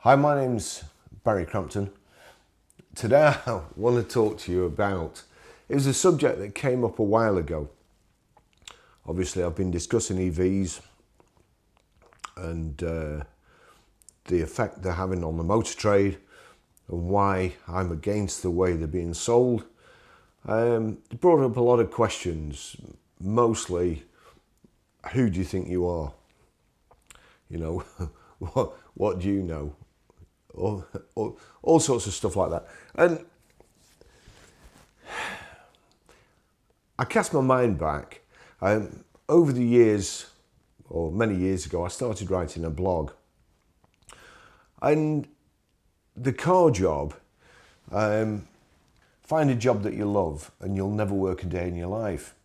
Hi, my name's Barry Crampton. Today I want to talk to you about, it was a subject that came up a while ago. Obviously I've been discussing EVs and the effect they're having on the motor trade and why I'm against the way they're being sold. It brought up a lot of questions, mostly, who do you think you are? You know, what do you know? All sorts of stuff like that. And I cast my mind back. Over the years, or many years ago, I started writing a blog. And the car job, find a job that you love and you'll never work a day in your life.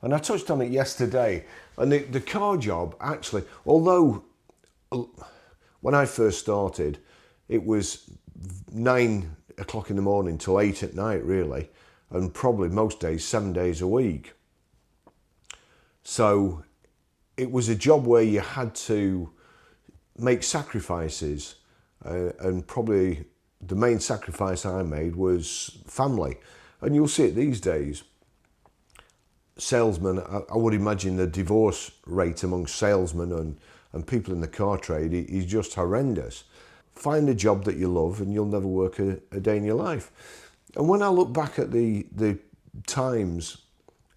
And I touched on it yesterday. And the car job, actually, although when I first started, it was 9 o'clock in the morning till 8 at night, really, and probably most days 7 days a week. So it was a job where you had to make sacrifices, and probably the main sacrifice I made was family. And you'll see it these days. Salesmen, I would imagine the divorce rate amongst salesmen and people in the car trade is just horrendous. Find a job that you love and you'll never work a day in your life. And when I look back at the times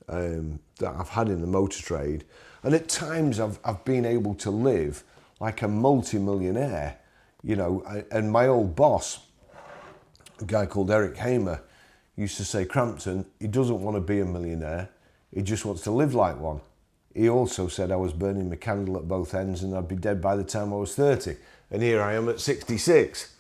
that I've had in the motor trade, and at times I've been able to live like a multi-millionaire, you know, and my old boss, a guy called Eric Hamer, used to say, Crampton, he doesn't want to be a millionaire, he just wants to live like one. He also said I was burning my candle at both ends and I'd be dead by the time I was 30. And here I am at 66.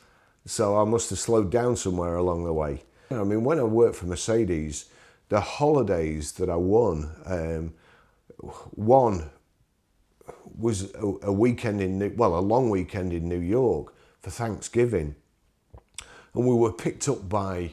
So I must have slowed down somewhere along the way. I mean, when I worked for Mercedes, the holidays that I won, one was a weekend a long weekend in New York for Thanksgiving. And we were picked up by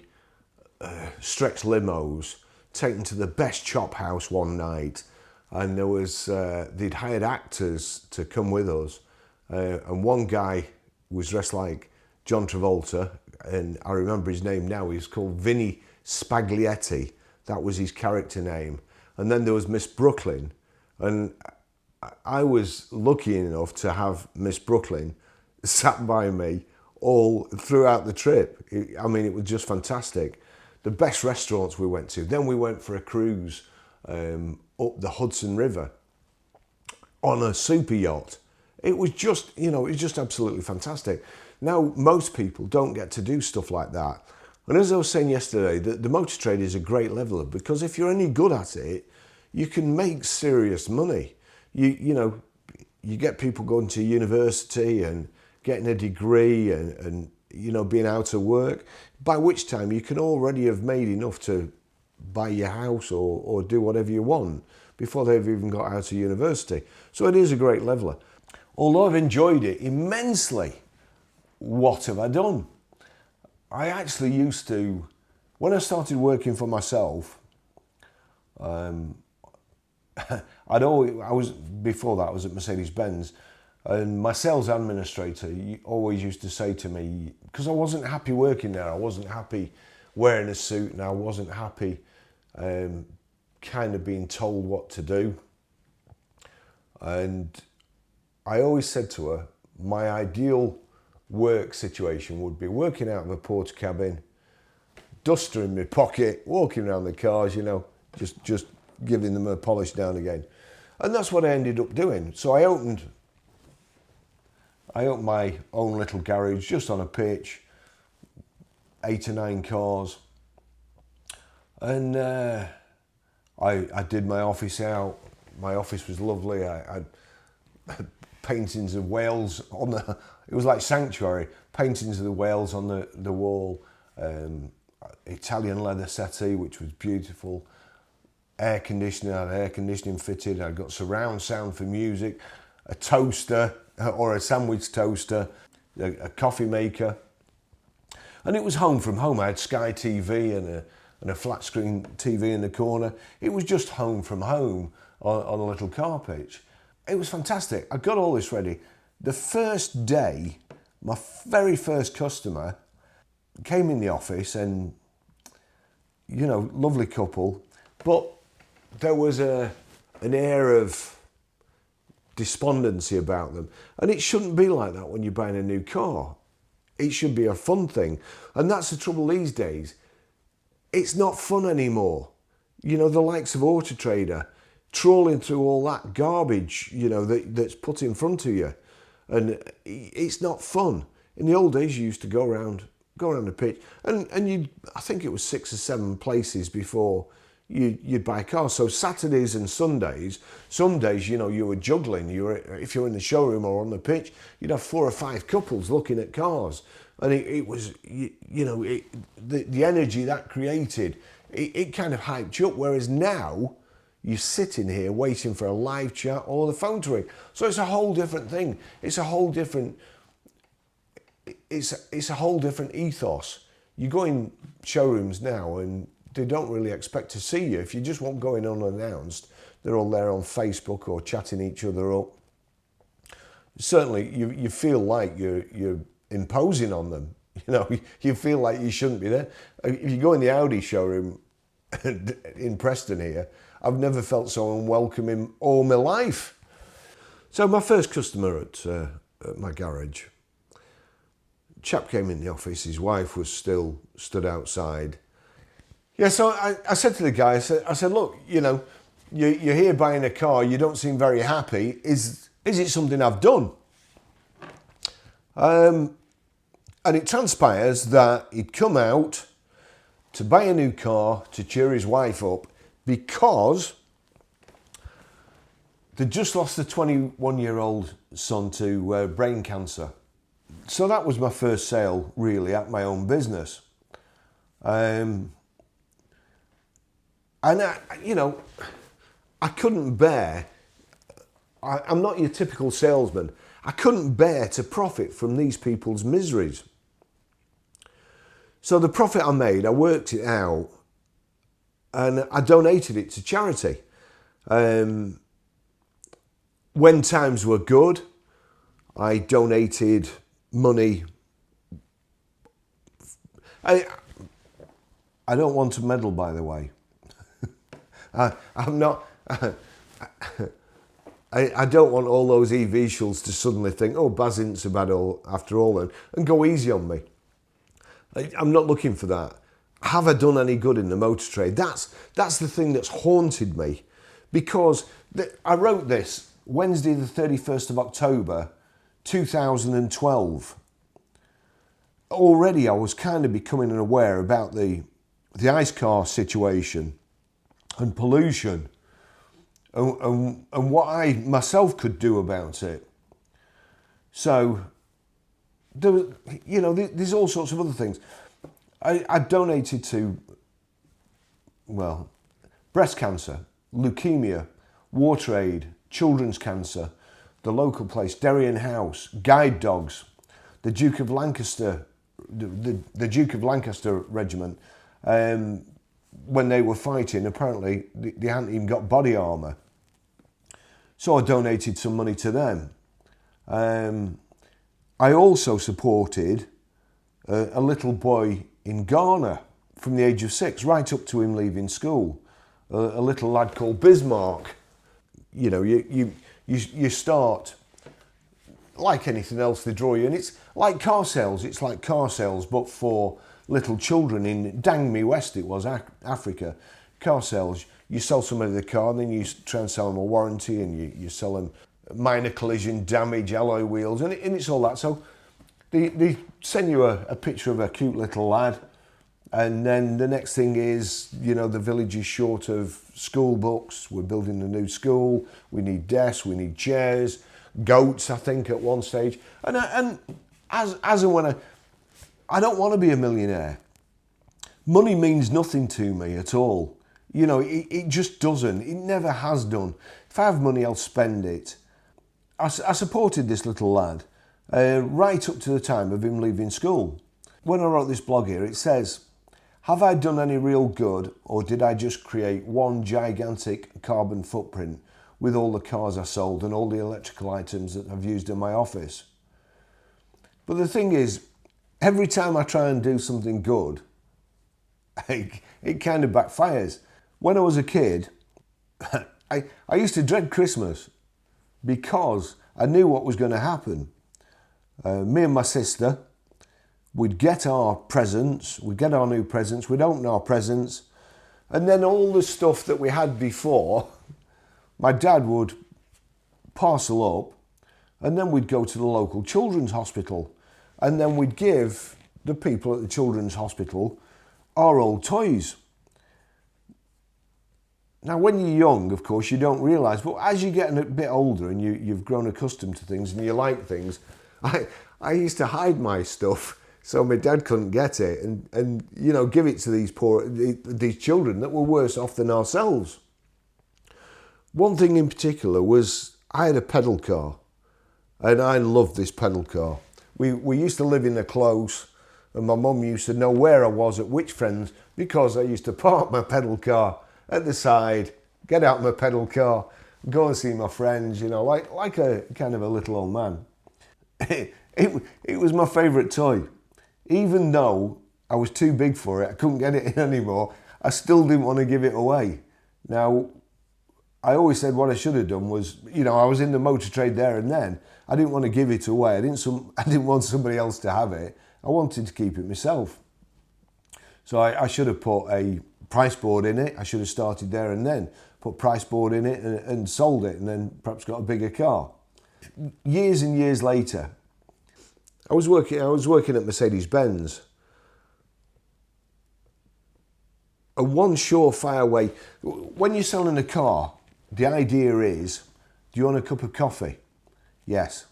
stretch limos, taken to the best chop house one night. And there was, they'd hired actors to come with us. And one guy was dressed like John Travolta, and I remember his name now, he's called Vinnie Spaglietti. That was his character name. And then there was Miss Brooklyn, and I was lucky enough to have Miss Brooklyn sat by me all throughout the trip. I mean, it was just fantastic. The best restaurants we went to. Then we went for a cruise up the Hudson River on a super yacht. It was just, you know, it was just absolutely fantastic. Now, most people don't get to do stuff like that. And as I was saying yesterday, the motor trade is a great leveler because if you're any good at it, you can make serious money. You know, you get people going to university and getting a degree and you know, being out of work, by which time you can already have made enough to buy your house or do whatever you want before they've even got out of university. So it is a great leveler. Although I've enjoyed it immensely, what have I done? I actually used to, when I started working for myself, before that I was at Mercedes-Benz, and my sales administrator always used to say to me, because I wasn't happy working there, I wasn't happy wearing a suit and I wasn't happy kind of being told what to do. And I always said to her, my ideal work situation would be working out of a porter cabin, duster in my pocket, walking around the cars, you know, just giving them a polish down again. And that's what I ended up doing. So I opened my own little garage just on a pitch, 8 or 9 cars. And I did my office out. My office was lovely. I had paintings of whales on the, it was like sanctuary, paintings of the whales on the wall, Italian leather settee, which was beautiful, air conditioning, I had air conditioning fitted, I got surround sound for music, a toaster or a sandwich toaster, a coffee maker, and it was home from home. I had Sky TV and a flat screen TV in the corner. It was just home from home on a little car pitch. It was fantastic. I got all this ready. The first day My very first customer came in the office and, you know, lovely couple, but there was an air of despondency about them. And it shouldn't be like that when you're buying a new car. It should be a fun thing. And that's the trouble these days. It's not fun anymore. You know, the likes of Auto Trader, trawling through all that garbage, you know, that's put in front of you. And it's not fun. In the old days, you used to go around the pitch, and I think it was 6 or 7 places before you'd buy cars. So Saturdays and Sundays, some days, you know, you were juggling. If you were in the showroom or on the pitch, you'd have 4 or 5 couples looking at cars. And it was, you know, the energy that created, it kind of hyped you up. Whereas now, you're sitting here waiting for a live chat or the phone to ring. So it's a whole different thing. It's a whole different ethos. You go in showrooms now and they don't really expect to see you. If you just want going unannounced, they're all there on Facebook or chatting each other up. Certainly, you feel like you're imposing on them. You know, you feel like you shouldn't be there. If you go in the Audi showroom in Preston here, I've never felt so unwelcome in all my life. So my first customer at my garage, chap came in the office, his wife was still stood outside. Yeah, so I said to the guy, I said, look, you know, you're here buying a car, you don't seem very happy. Is it something I've done? And it transpires that he'd come out to buy a new car to cheer his wife up because they'd just lost a 21-year-old son to brain cancer. So that was my first sale, really, at my own business. And, you know, I couldn't bear, I'm not your typical salesman, I couldn't bear to profit from these people's miseries. So the profit I made, I worked it out and I donated it to charity. When times were good, I donated money. I don't want to meddle, by the way. I'm not. I don't want all those e-visuals to suddenly think, oh, Baz isn't so bad after all then, and go easy on me. I'm not looking for that. Have I done any good in the motor trade? That's the thing that's haunted me, because I wrote this Wednesday the 31st of October 2012. Already I was kind of becoming aware about the ICE car situation and pollution and what I myself could do about it. So, there's all sorts of other things. I donated to, well, breast cancer, leukemia, water aid, children's cancer, the local place, Derry House, guide dogs, the Duke of Lancaster, the Duke of Lancaster regiment. When they were fighting, apparently they hadn't even got body armour. So I donated some money to them. I also supported a little boy in Ghana from the age of 6, right up to him leaving school. A little lad called Bismarck. You know, you start, like anything else, they draw you. And it's like car sales. It's like car sales, but for little children in Dangme West, it was, Africa. Car sales, you sell somebody the car, and then you try and sell them a warranty, and you sell them minor collision damage, alloy wheels, and it's all that. So they send you a picture of a cute little lad, and then the next thing is, you know, the village is short of school books, we're building a new school, we need desks, we need chairs, goats, I think, at one stage. And as and when I don't want to be a millionaire. Money means nothing to me at all. You know, it just doesn't. It never has done. If I have money, I'll spend it. I supported this little lad right up to the time of him leaving school. When I wrote this blog here, it says, have I done any real good, or did I just create one gigantic carbon footprint with all the cars I sold and all the electrical items that I've used in my office? But the thing is, every time I try and do something good, it kind of backfires. When I was a kid, I used to dread Christmas because I knew what was going to happen. Me and my sister, we'd get our presents, we'd get our new presents, we'd open our presents, and then all the stuff that we had before, my dad would parcel up, and then we'd go to the local children's hospital, and then we'd give the people at the children's hospital our old toys. Now, when you're young, of course, you don't realise, but as you're getting a bit older and you've grown accustomed to things and you like things, I used to hide my stuff so my dad couldn't get it and you know, give it to these children that were worse off than ourselves. One thing in particular was I had a pedal car, and I loved this pedal car. We used to live in a close, and my mum used to know where I was at which friends because I used to park my pedal car at the side, get out my pedal car, go and see my friends, you know, like a kind of a little old man. It was my favourite toy. Even though I was too big for it, I couldn't get it in anymore, I still didn't want to give it away. Now, I always said what I should have done was, you know, I was in the motor trade there and then. I didn't want to give it away. I didn't want somebody else to have it. I wanted to keep it myself. So I should have put a price board in it. I should have started there and then, put price board in it and sold it, and then perhaps got a bigger car. Years and years later, I was working at Mercedes-Benz. And one surefire way, when you're selling a car, the idea is, do you want a cup of coffee? Yes.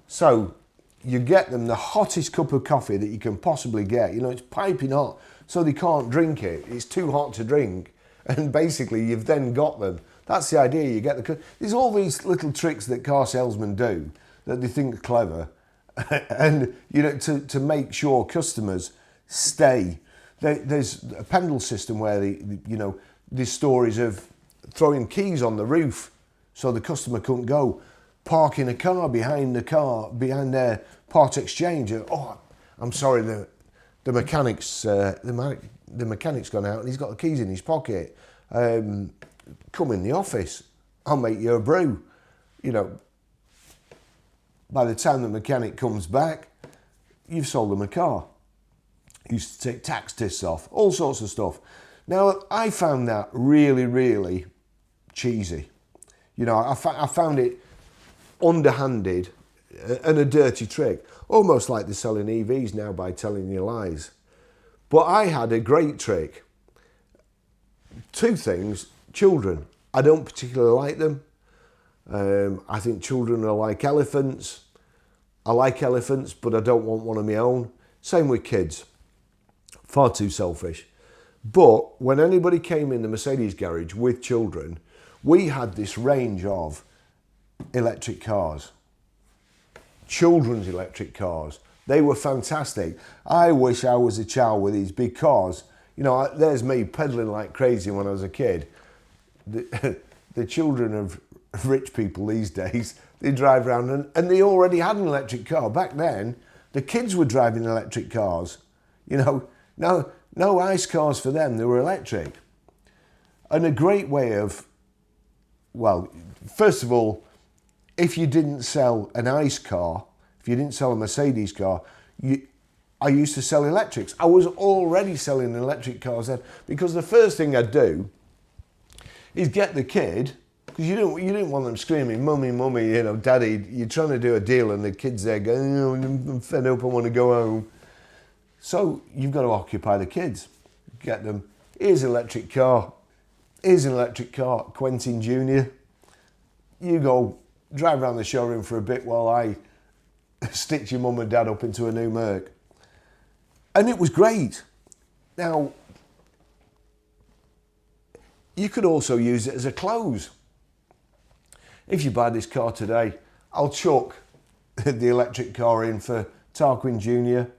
So you get them the hottest cup of coffee that you can possibly get. You know, it's piping hot, so they can't drink it. It's too hot to drink. And basically, you've then got them. That's the idea. You get there's all these little tricks that car salesmen do that they think are clever. And, you know, to make sure customers stay. There's a pendle system where, you know, there's stories of throwing keys on the roof so the customer couldn't go, parking a car behind their part exchange. Oh, I'm sorry, the mechanic's gone out and he's got the keys in his pocket. Come in the office, I'll make you a brew. You know, by the time the mechanic comes back, you've sold them a car. Used to take tax discs off, all sorts of stuff. Now, I found that really, really cheesy. You know, I found it underhanded and a dirty trick, almost like they're selling EVs now by telling you lies. But I had a great trick. Two things: children, I don't particularly like them. I think children are like elephants. I like elephants, but I don't want one of my own. Same with kids. Far too selfish. But when anybody came in the Mercedes garage with children, we had this range of electric cars. Children's electric cars. They were fantastic. I wish I was a child with these because, you know, there's me pedaling like crazy when I was a kid. The children of rich people these days, they drive around and they already had an electric car. Back then, the kids were driving electric cars. You know, no ice cars for them, they were electric. And a great way of, well, first of all, if you didn't sell an ICE car, if you didn't sell a Mercedes car, I used to sell electrics. I was already selling electric cars then, because the first thing I'd do is get the kid, because you didn't want them screaming, mummy, mummy, you know, daddy, you're trying to do a deal and the kid's there going, oh, I'm fed up, I want to go home. So you've got to occupy the kids. Get them, here's an electric car, Quentin Jr. You go drive around the showroom for a bit while I stitch your mum and dad up into a new Merc. And it was great. Now, you could also use it as a close. If you buy this car today, I'll chuck the electric car in for Tarquin Jr.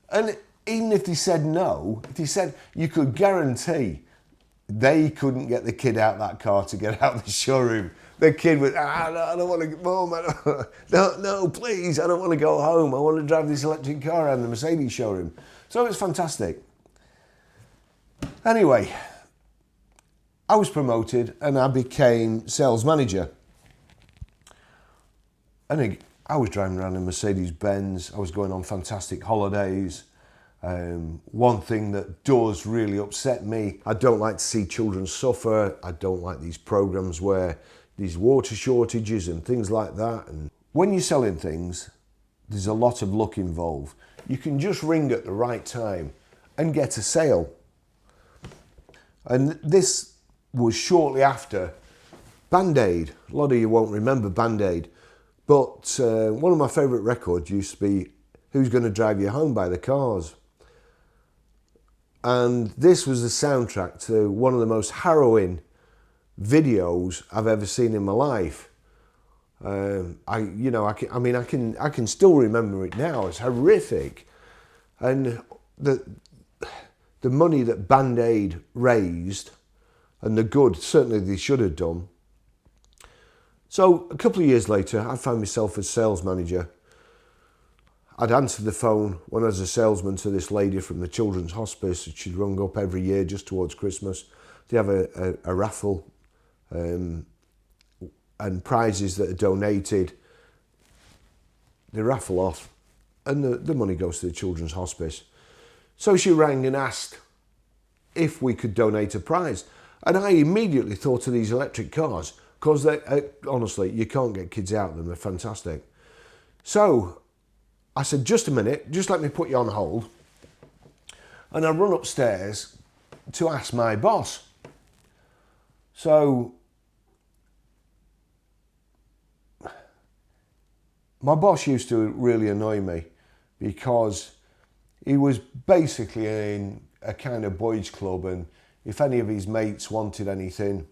And even if they said no, if they said you could guarantee They couldn't get the kid out of that car to get out of the showroom. The kid was, no, I don't want to go home. No, please, I don't want to go home. I want to drive this electric car around the Mercedes showroom. So it was fantastic. Anyway, I was promoted and I became sales manager. And I was driving around in Mercedes-Benz. I was going on fantastic holidays. One thing that does really upset me, I don't like to see children suffer. I don't like these programs where these water shortages and things like that. And when you're selling things, there's a lot of luck involved. You can just ring at the right time and get a sale. And this was shortly after Band-Aid. A lot of you won't remember Band-Aid, but one of my favourite records used to be Who's Gonna Drive You Home by the Cars. And this was the soundtrack to one of the most harrowing videos I've ever seen in my life. I can still remember it now. It's horrific, and the money that Band-Aid raised, and the good certainly they should have done. So a couple of years later, I found myself as sales manager. I'd answered the phone when I was a salesman to this lady from the Children's Hospice. She'd rung up every year just towards Christmas. They have a raffle and prizes that are donated. They raffle off and the money goes to the Children's Hospice. So she rang and asked if we could donate a prize. And I immediately thought of these electric cars because honestly, you can't get kids out of them. They're fantastic. So I said, just a minute, just let me put you on hold. And I run upstairs to ask my boss. So my boss used to really annoy me because he was basically in a kind of boys club, and if any of his mates wanted anything,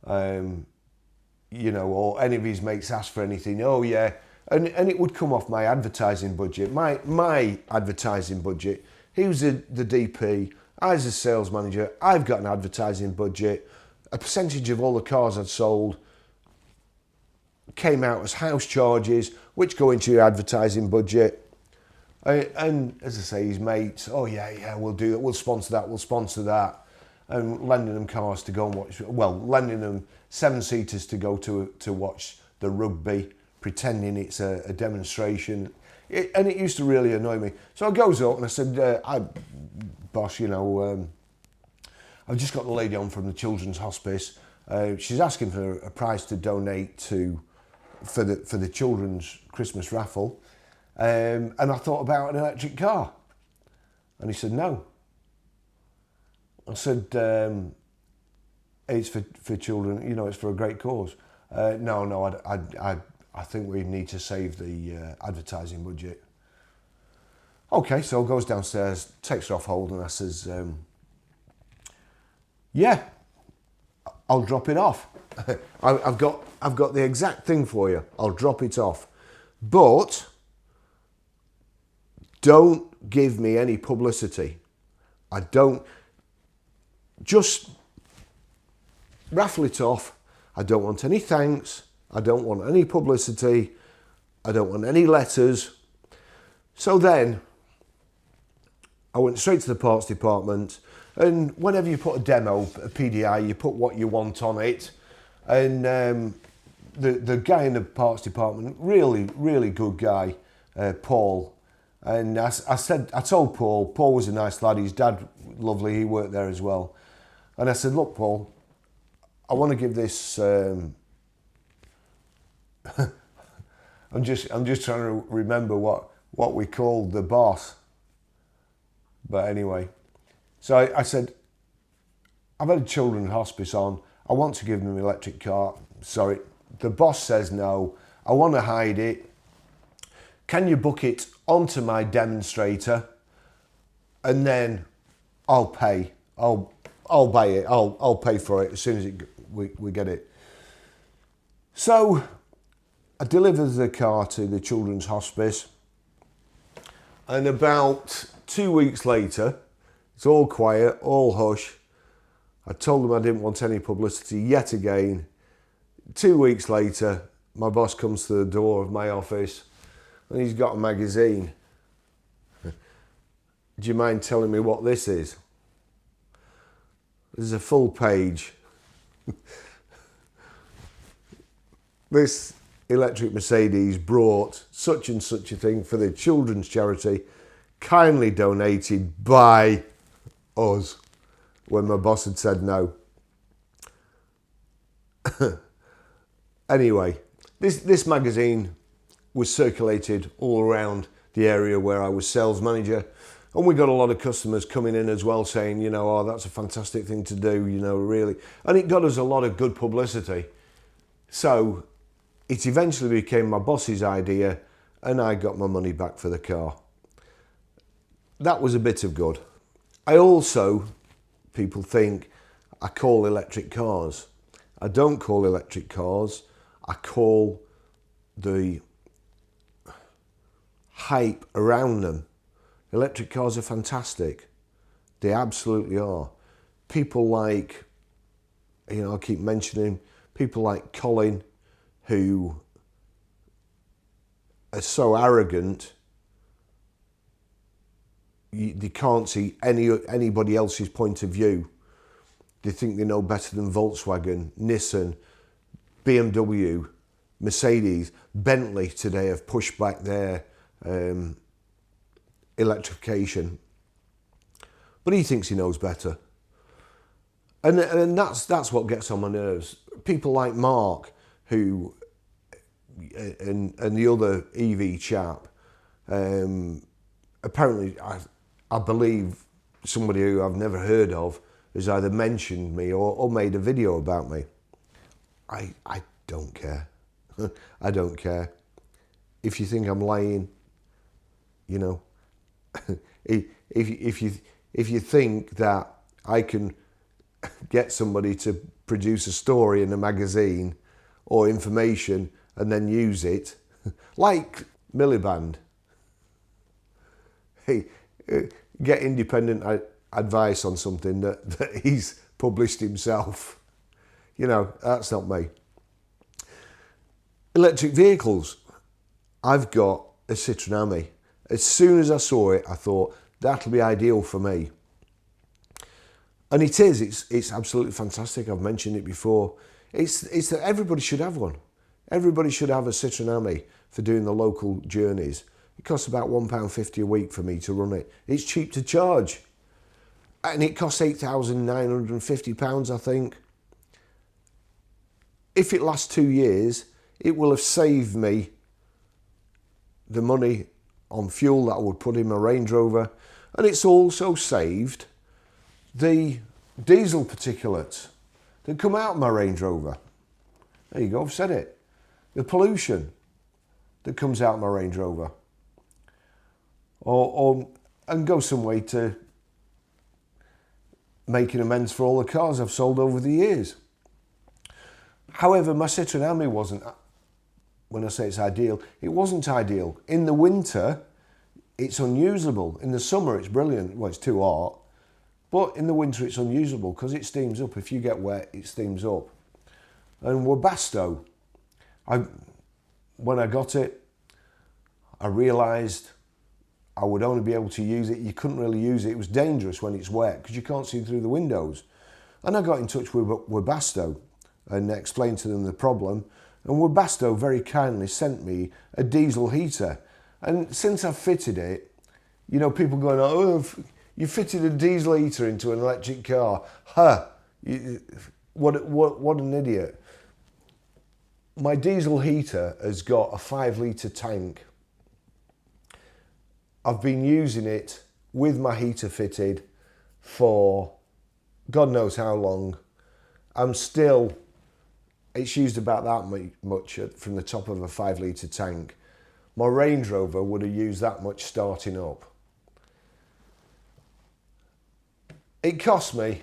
or any of his mates asked for anything, oh yeah, and it would come off my advertising budget, my advertising budget. He was the DP, I was a sales manager, I've got an advertising budget. A percentage of all the cars I'd sold came out as house charges, which go into your advertising budget. And as I say, his mates, oh yeah, we'll do that, we'll sponsor that. And lending them cars to go and watch, lending them 7-seaters to go to watch the rugby, pretending it's a demonstration. And it used to really annoy me. So I goes up and I said, boss, I've just got the lady on from the Children's Hospice. She's asking for a prize to donate for the children's Christmas raffle. And I thought about an electric car. And he said, no. I said, it's for children, it's for a great cause. No, I think we need to save the advertising budget. Okay, so goes downstairs, takes her off hold, and I says, yeah, I'll drop it off. I've got the exact thing for you. I'll drop it off. But don't give me any publicity. Just raffle it off. I don't want any thanks. I don't want any publicity. I don't want any letters. So then I went straight to the parts department, and whenever you put a demo, a PDI, you put what you want on it. And the guy in the parts department, really, really good guy, Paul. And I told Paul was a nice lad, his dad, lovely, he worked there as well. And I said, look, Paul, I want to give this, I'm just trying to remember what we called the boss. But anyway, so I said, I've had a children's hospice on, I want to give them an electric car. Sorry, the boss says no, I want to hide it. Can you book it onto my demonstrator, and then I'll pay. I'll buy it. I'll pay for it as soon as we get it. So I delivered the car to the Children's Hospice, and about 2 weeks later, it's all quiet, all hush. I told them I didn't want any publicity yet again. 2 weeks later, my boss comes to the door of my office and he's got a magazine. Do you mind telling me what this is? This is a full page. This electric Mercedes brought such and such a thing for the children's charity, kindly donated by us, when my boss had said no. Anyway, this magazine was circulated all around the area where I was sales manager, and we got a lot of customers coming in as well saying, you know, oh, that's a fantastic thing to do, you know, really. And it got us a lot of good publicity. So it eventually became my boss's idea and I got my money back for the car. That was a bit of good. I also, people think I call electric cars. I don't call electric cars. I call the hype around them. Electric cars are fantastic. They absolutely are. People like, you know, I keep mentioning people like Colin, who are so arrogant, they can't see anybody else's point of view. They think they know better than Volkswagen, Nissan, BMW, Mercedes, Bentley today have pushed back their electrification. But he thinks he knows better. And that's what gets on my nerves. People like Mark, who, and the other EV chap, apparently, I believe somebody who I've never heard of has either mentioned me or made a video about me. I don't care. I don't care. If you think I'm lying, you know, if you think that I can get somebody to produce a story in a magazine or information and then use it, like Miliband, hey, get independent advice on something that he's published himself. You know, that's not me. Electric vehicles. I've got a Citroen Ami. As soon as I saw it, I thought that'll be ideal for me. And it is. It's absolutely fantastic. I've mentioned it before. It's that everybody should have one. Everybody should have a Citroen Ami for doing the local journeys. It costs about £1.50 a week for me to run it. It's cheap to charge. And it costs £8,950, I think. If it lasts 2 years, it will have saved me the money on fuel that I would put in my Range Rover. And it's also saved the diesel particulates that come out of my Range Rover. There you go, I've said it. The pollution that comes out of my Range Rover. And go some way to making amends for all the cars I've sold over the years. However, my Citroen Ami wasn't, when I say it's ideal, it wasn't ideal. In the winter, it's unusable. In the summer, it's brilliant. Well, it's too hot. But in the winter, it's unusable because it steams up. If you get wet, it steams up. And Webasto, when I got it, I realised I would only be able to use it. You couldn't really use it. It was dangerous when it's wet because you can't see through the windows. And I got in touch with Webasto and explained to them the problem. And Webasto very kindly sent me a diesel heater. And since I've fitted it, you know, people going, oh, you fitted a diesel heater into an electric car. Huh, what an idiot. My diesel heater has got a 5-litre tank. I've been using it with my heater fitted for God knows how long. It's used about that much from the top of a 5-litre tank. My Range Rover would have used that much starting up. It cost me,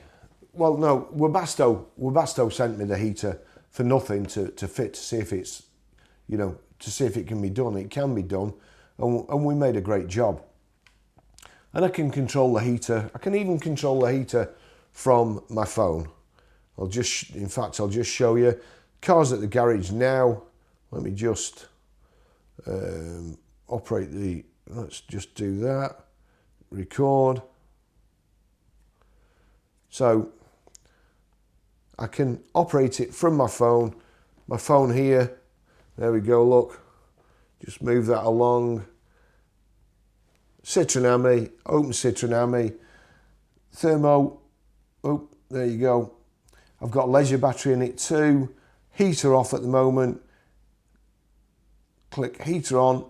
well no, Webasto sent me the heater for nothing to fit, to see if it's, you know, to see if it can be done. It can be done, and we made a great job. And I can control the heater. I can even control the heater from my phone. I'll just show you. Car's at the garage now. Let me just operate the, let's just do that. Record. So I can operate it from my phone. My phone here. There we go, look. Just move that along. Citroen Ami, open Citroen Ami. Thermo, oh, there you go. I've got leisure battery in it too. Heater off at the moment. Click heater on.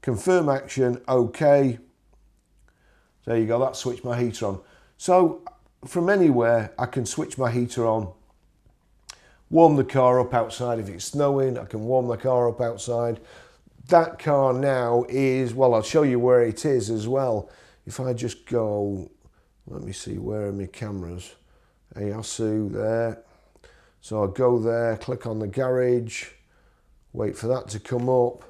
Confirm action, okay. There you go, that switched my heater on. So from anywhere, I can switch my heater on. Warm the car up outside. If it's snowing, I can warm the car up outside. That car now is, well, I'll show you where it is as well. If I just go, let me see, where are my cameras? Ayasu there. So I'll go there, click on the garage, wait for that to come up,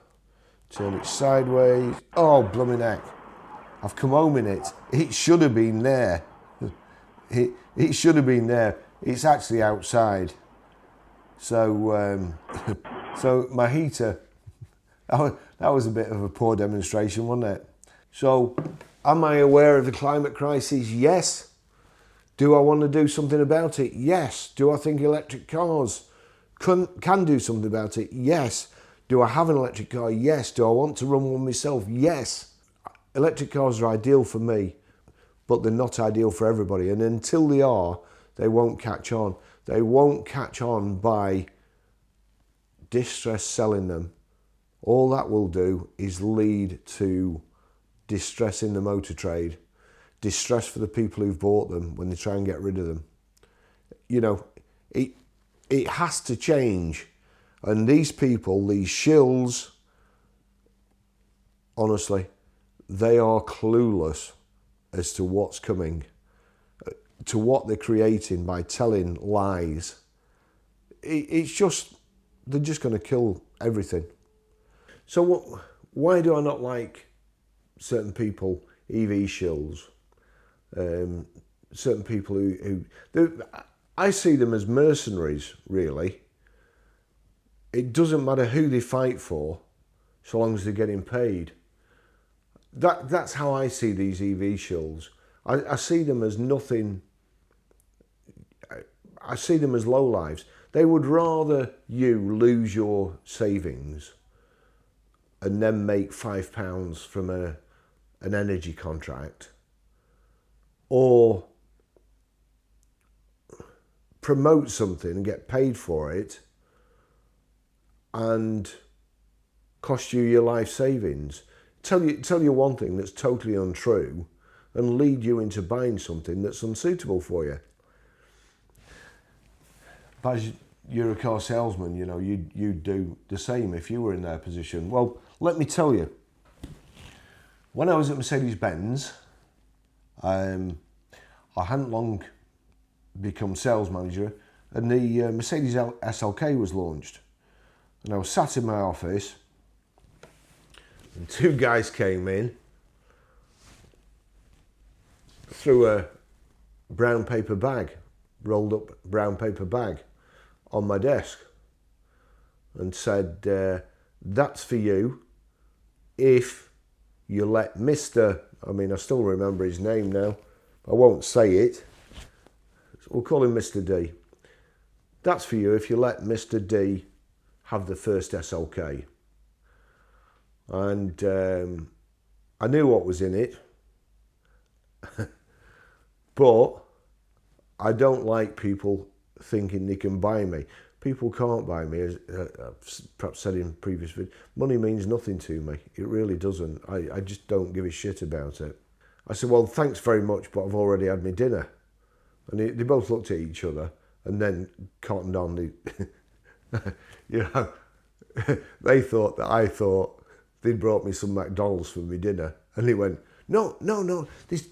turn it sideways. Oh, blooming heck. I've come home in it. It should have been there. It should have been there. It's actually outside. So, so my heater, that was a bit of a poor demonstration, wasn't it? So, am I aware of the climate crisis? Yes. Do I want to do something about it? Yes. Do I think electric cars can do something about it? Yes. Do I have an electric car? Yes. Do I want to run one myself? Yes. Electric cars are ideal for me, but they're not ideal for everybody. And until they are, they won't catch on. They won't catch on by distress selling them. All that will do is lead to distress in the motor trade, distress for the people who've bought them when they try and get rid of them. You know, it has to change. And these people, these shills, honestly, they are clueless as to what's coming, to what they're creating by telling lies. It's just, they're just going to kill everything. So why do I not like certain people, EV shills, certain people who I see them as mercenaries, really. It doesn't matter who they fight for, so long as they're getting paid. That's how I see these EV shills. I see them as nothing. I see them as lowlives. They would rather you lose your savings and then make £5 from an energy contract, or promote something and get paid for it and cost you your life savings. Tell you one thing that's totally untrue and lead you into buying something that's unsuitable for you. As you're a car salesman, you know, you'd do the same if you were in their position. Well, let me tell you, when I was at Mercedes-Benz, I hadn't long become sales manager, and the Mercedes SLK was launched. And I was sat in my office, and two guys came in, threw a brown paper bag, rolled up brown paper bag on my desk, and said, that's for you if you let Mr. I still remember his name now, I won't say it, we'll call him Mr. D. That's for you if you let Mr. D have the first SLK. And I knew what was in it, but I don't like people thinking they can buy me. People can't buy me, as I've perhaps said in previous videos. Money means nothing to me. It really doesn't. I just don't give a shit about it. I said, well, thanks very much, but I've already had my dinner. And they both looked at each other and then cottoned on. You know, they thought that I thought they'd brought me some McDonald's for my dinner. And he went, no, there's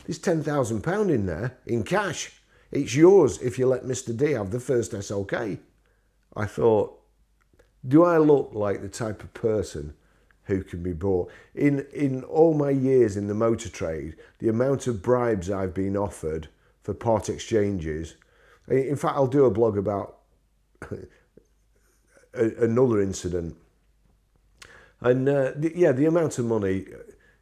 £10,000 in there in cash. It's yours if you let Mr. D have the first SLK. I thought, do I look like the type of person who can be bought. In all my years in the motor trade, the amount of bribes I've been offered for part exchanges. In fact, I'll do a blog about another incident. And yeah, the amount of money,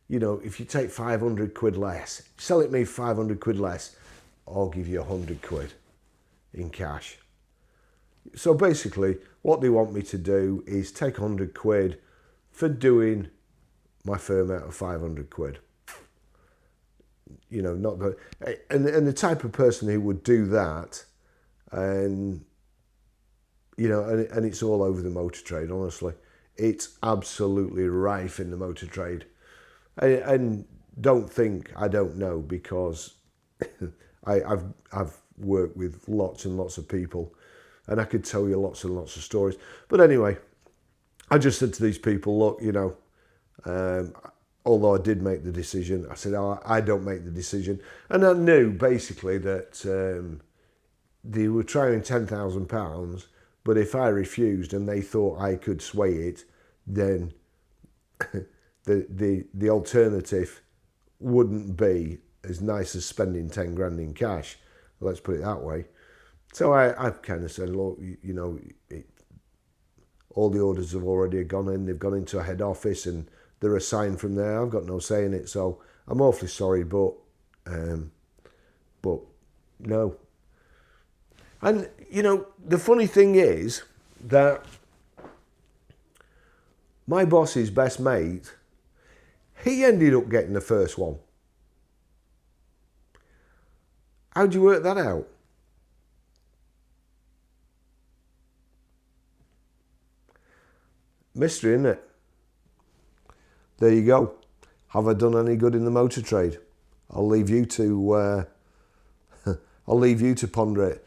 you know, if you take 500 quid less, sell it me 500 quid less, I'll give you 100 quid in cash. So basically, what they want me to do is take 100 quid for doing my firm out of 500 quid. You know, not good. And the type of person who would do that, and you know, and it's all over the motor trade, honestly. It's absolutely rife in the motor trade. And don't think I don't know, because I've worked with lots and lots of people, and I could tell you lots and lots of stories. But anyway, I just said to these people, look, you know, although I did make the decision, I said, oh, I don't make the decision. And I knew basically that they were trying £10,000, but if I refused and they thought I could sway it, then the alternative wouldn't be as nice as spending 10 grand in cash. Let's put it that way. So I kind of said, look, you know, all the orders have already gone in. They've gone into a head office and they're assigned from there. I've got no say in it. So I'm awfully sorry, but no. And, you know, the funny thing is that my boss's best mate, he ended up getting the first one. How'd you work that out? Mystery, isn't it? There you go. Have I done any good in the motor trade? I'll leave you to ponder it.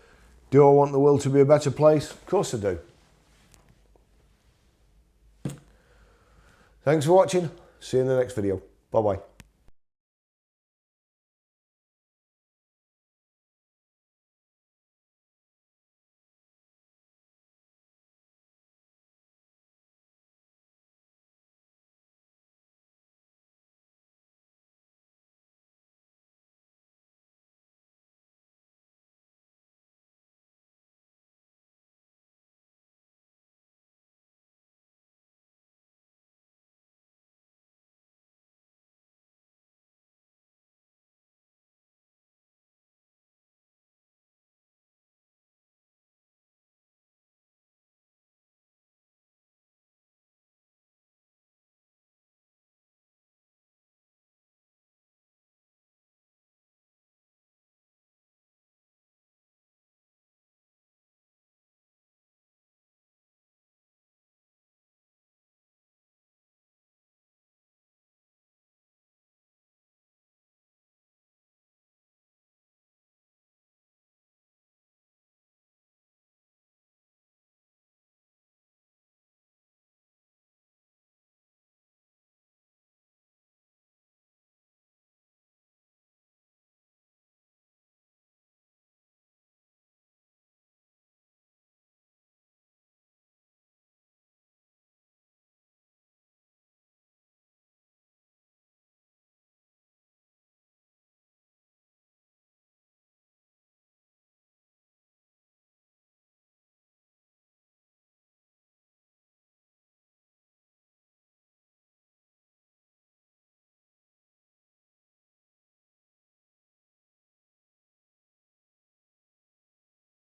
Do I want the world to be a better place? Of course I do. Thanks for watching. See you in the next video. Bye-bye.